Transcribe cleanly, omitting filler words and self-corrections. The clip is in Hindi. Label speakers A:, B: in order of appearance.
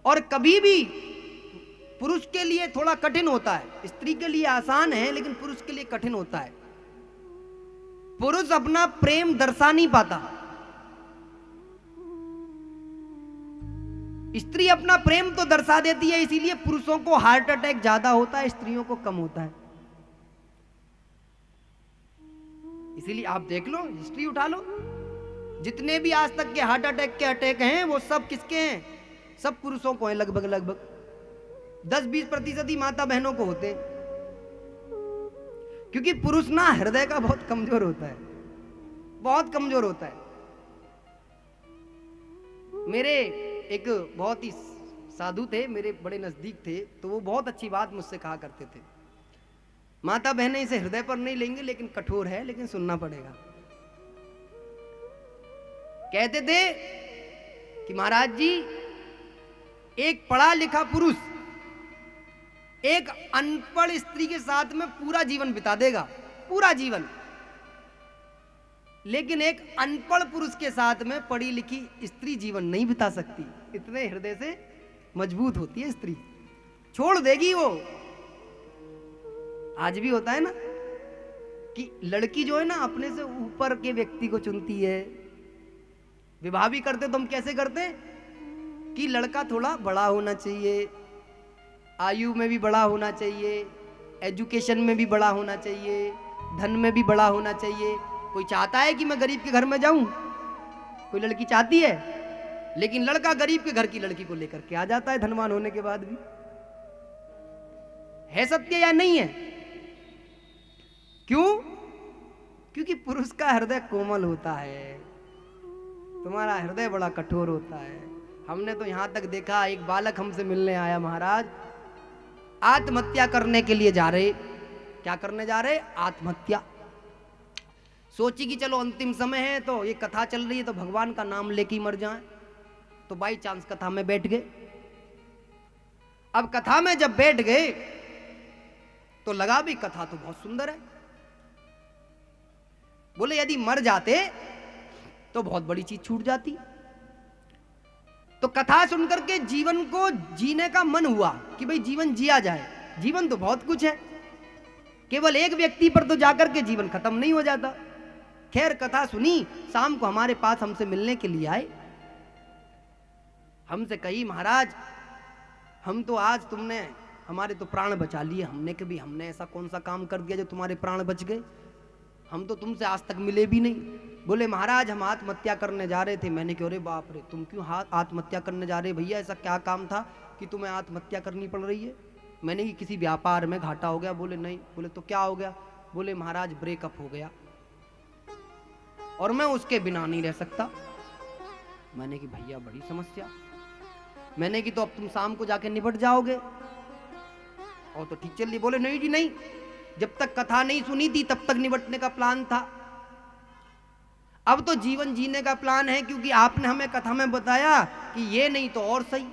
A: और कभी भी पुरुष के लिए थोड़ा कठिन होता है, स्त्री के लिए आसान है लेकिन पुरुष के लिए कठिन होता है। पुरुष अपना प्रेम दर्शा नहीं पाता, स्त्री अपना प्रेम तो दर्शा देती है, इसीलिए पुरुषों को हार्ट अटैक ज्यादा होता है, स्त्रियों को कम होता है। इसीलिए आप देख लो, हिस्ट्री उठा लो, जितने भी आज तक के हार्ट अटैक के अटैक हैं वो सब किसके हैं? सब पुरुषों को हैं, लगभग लगभग 10-20% ही माता बहनों को होते हैं। क्योंकि पुरुष ना हृदय का बहुत कमजोर होता है, बहुत कमजोर होता है। मेरे एक बहुत ही साधु थे, मेरे बड़े नजदीक थे, तो वो बहुत अच्छी बात मुझसे कहा करते थे, माता बहनें इसे हृदय पर नहीं लेंगे लेकिन कठोर है, लेकिन सुनना पड़ेगा। कहते थे कि महाराज जी, एक पढ़ा लिखा पुरुष एक अनपढ़ स्त्री के साथ में पूरा जीवन बिता देगा, पूरा जीवन, लेकिन एक अनपढ़ पुरुष के साथ में पढ़ी लिखी स्त्री जीवन नहीं बिता सकती। इतने हृदय से मजबूत होती है स्त्री, छोड़ देगी वो। आज भी होता है ना कि लड़की जो है ना अपने से ऊपर के व्यक्ति को चुनती है। विवाह भी करते तो हम कैसे करते कि लड़का थोड़ा बड़ा होना चाहिए, आयु में भी बड़ा होना चाहिए, एजुकेशन में भी बड़ा होना चाहिए, धन में भी बड़ा होना चाहिए। कोई चाहता है कि मैं गरीब के घर में जाऊं? कोई लड़की चाहती है? लेकिन लड़का गरीब के घर की लड़की को लेकर के आ जाता है, धनवान होने के बाद भी। है सत्य या नहीं है? क्यों? क्योंकि पुरुष का हृदय कोमल होता है, तुम्हारा हृदय बड़ा कठोर होता है। हमने तो यहां तक देखा, एक बालक हमसे मिलने आया, महाराज आत्महत्या करने के लिए जा रहे। क्या करने जा रहे? आत्महत्या। सोची कि चलो अंतिम समय है, तो ये कथा चल रही है तो भगवान का नाम लेके ही मर जाए। तो बाई चांस कथा में बैठ गए। अब कथा में जब बैठ गए तो लगा भी कथा तो बहुत सुंदर है। बोले यदि मर जाते तो बहुत बड़ी चीज छूट जाती। तो कथा सुनकर के जीवन को जीने का मन हुआ कि भाई जीवन जिया जाए। जीवन तो बहुत कुछ है, केवल एक व्यक्ति पर तो जाकर के जीवन खत्म नहीं हो जाता। खैर कथा सुनी, शाम को हमारे पास हमसे मिलने के लिए आए। हमसे कही, महाराज हम तो आज तुमने हमारे तो प्राण बचा लिए। हमने ऐसा कौन सा काम कर दिया जो तुम्हारे प्राण बच गए? हम तो तुमसे आज तक मिले भी नहीं। बोले महाराज हम आत्महत्या करने जा रहे थे। मैंने कहा अरे बाप रे, तुम क्यों आत्महत्या करने जा रहे भैया? ऐसा क्या काम था कि तुम्हें आत्महत्या करनी पड़ रही है? मैंने कि किसी व्यापार में घाटा हो गया। बोले नहीं। बोले तो क्या हो गया? बोले महाराज ब्रेकअप हो गया और मैं उसके बिना नहीं रह सकता। मैंने कि भैया बड़ी समस्या। मैंने कि तो अब तुम शाम को जाके निपट जाओगे? और तो ठीक चल रही। बोले नहीं जी नहीं, जब तक कथा नहीं सुनी थी तब तक निपटने का प्लान था, अब तो जीवन जीने का प्लान है। क्योंकि आपने हमें कथा में बताया कि ये नहीं तो और सही।